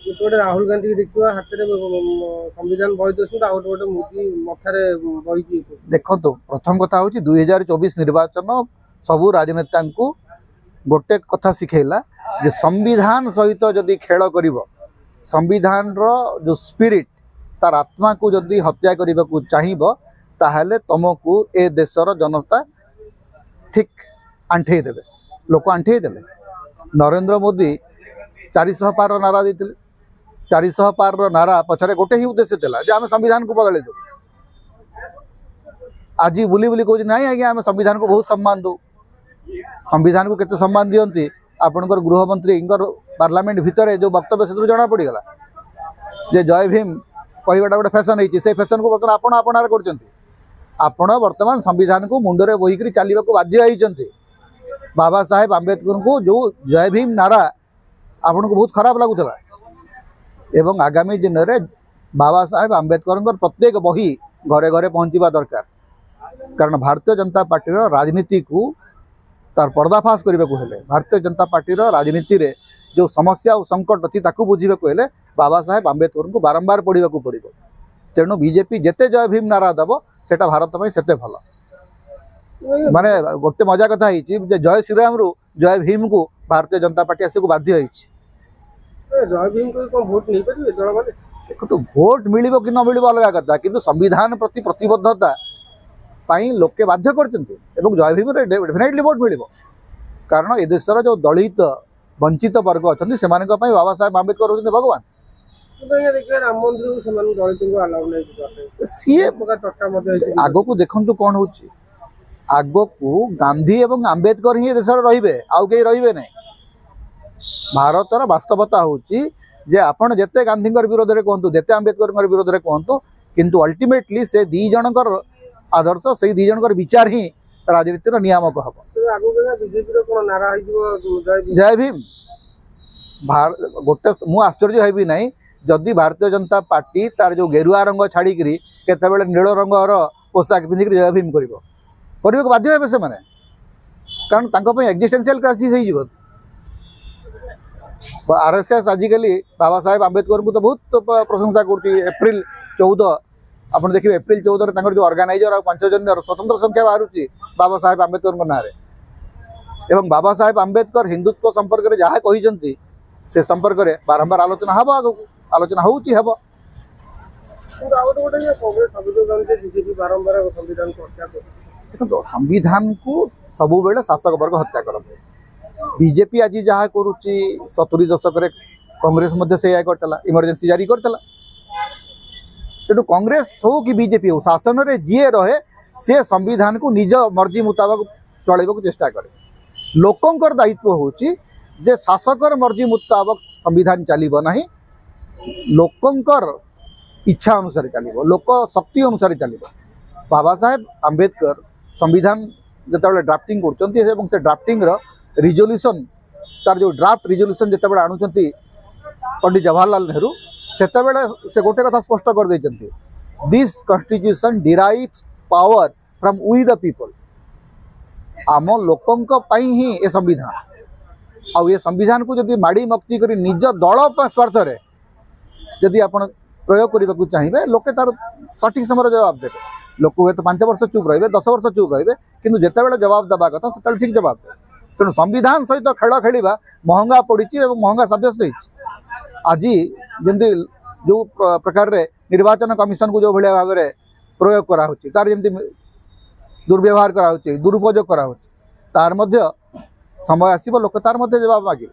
गोटे राहुल गांधी देखा हाथ में संविधान बही दे गोटे मोदी मथार बही देखो प्रथम कथा हूँ 2024 निर्वाचन सबू राजनेता गोटे कथा शिखेला जे संविधान सहित जदि खेल कर संविधान रो जो स्पिरिट तार आत्मा को जदि हत्या करने को चाहिए ताहले तुमको ए देशर जनता ठीक आंठे देवे लोक आंठे देले। नरेंद्र मोदी 400 पार नारा देते 400 पार नारा पछरे गोटे ही उद्देश्य था जे आम संविधान को बदल दे। आज बुली बुली कह ना आज्ञा आम संविधान को बहुत सम्मान दो संविधान को केते सम्मान दियंती आपनकर गृहमंत्री पार्लियामेंट भितर जो वक्तव्य से जना पड़गला जे जय भीम कहवाटा गोटे फैशन है से फैशन को बर्तमान आपण आपणार करचंती आपण वर्तमान संविधान को मुंडरे बोहिक चलने को बाध्य होती। बाबा साहेब आंबेडकर को जो जय भीम नारा आपन को बहुत खराब लगुला एवं आगामी दिन में बाबा साहेब आंबेडकर प्रत्येक बही घरे घरे पहुँचवा दरकार कारण भारतीय जनता पार्टी राजनीति को तार पर्दाफाश करने को हेले भारतीय जनता पार्टी राजनीति रे जो समस्या और संकट अच्छी बुझे को हेले बाबा साहेब आंबेडकर को बारंबार पढ़ा पड़ो। तेणु बीजेपी जिते जय भीम नारा दब सेटा भारत में सेते भल माने गोटे मजा कथा है जय श्रीराम रु जय भीम को भारतीय जनता पार्टी आस बाध्य जय भीम को भोट नहीं पारे दल मैंने देखो तो भोट मिल कि न मिल अलग कथा किंतु संविधान प्रति प्रतिबद्धता लोके बाध्य करते जय भीम डेफिनेटली भोट मिल कारण ए देशर जो दलित वंचित वर्ग अच्छा से बाबा साहेब आंबेडकर होते भगवान राम मंदिर सी आग को देखु कौन हो आग को गांधी एवं आंबेडकर ही देश रे आउ कहीं रे ना भारतर वास्तवता हूँ जे आपण जिते गांधी विरोध में कहतु जिते आंबेडकर विरोध में कहतु किंतु अल्टीमेटली से दी जनकर आदर्श से दी जनकर विचार ही राजनीतिर नियामक हम जय भीम गोटे मु आश्चर्य हेबी ना जदि भारतीय जनता पार्टी तार जो गेरुआ रंग छाड़ी केते नील रंगर पोशाक पिंधिक जय भीम कर बाध्य हे से कारण एक्जिस्टेंशियल क्राइसिस हो आरएसएस आजिकली बाबा साहेब आंबेडकर को तो बहुत प्रशंसा कर 14 आप देखिए एप्रिल 14 जो ऑर्गेनाइजर और 5 जन स्वतंत्र संख्या बाहर बाबा साहेब आंबेडकर ना एवं बाबा साहेब आंबेडकर हिंदुत्व संपर्क में जहाँ कहते से संपर्क में बारंबार आलोचना हम आग आलोचना होती हम देखो संविधान को सबु बेले शासक वर्ग हत्या करते बीजेपी आज जहाँ करुच्ची 70 दशक कांग्रेस से इमरजेंसी जारी करता तेणु कांग्रेस हो कि बीजेपी हो शासन रे जीए रहे सी संविधान को निज मर्जी मुताबक चलैबा चेष्टा करे लोकंकर दायित्व होची जे शासकर मर्जी मुताबक संविधान चलिबो नाही लोकंकर इच्छा अनुसार चलिबो लोक शक्ति अनुसार चलिबो। बाबा साहेब आंबेडकर संविधान जिते ड्राफ्टिंग करचंती एवं से ड्राफ्टिंग रिजोल्यूशन तार जो ड्राफ्ट रिजोल्यूशन जिते आणुचंती पंडित जवाहरलाल नेहरू सेतेबेले से गोटे कथा स्पष्ट कर देचंती this constitution derives power from we the people आम लोकंक पई ही ए संविधान आउ ये संविधान को जदि माड़ी मक्ति करी निज दल स्वार्थ रे जदि आपण प्रयोग करने को चाहिए लोके तार सठिक समय जवाब देते लोक हे तो 5 वर्ष चुप रहे 10 वर्ष चुप रहे किंतु जितेबाला जवाब देवा कथा से ठीक जवाब दे तेणु संविधान सहित खेल खेलवा महंगा पड़ी महंगा सब्यस्त आज जमी जो प्रकार रे निर्वाचन कमिशन को जो भाया भाव में प्रयोग कराऊँच तार जमी दुर्व्यवहार कराऊँच दुरुपयोग कराऊँच तार मध्य समय आसब लोक तार मध्य जवाब मागे।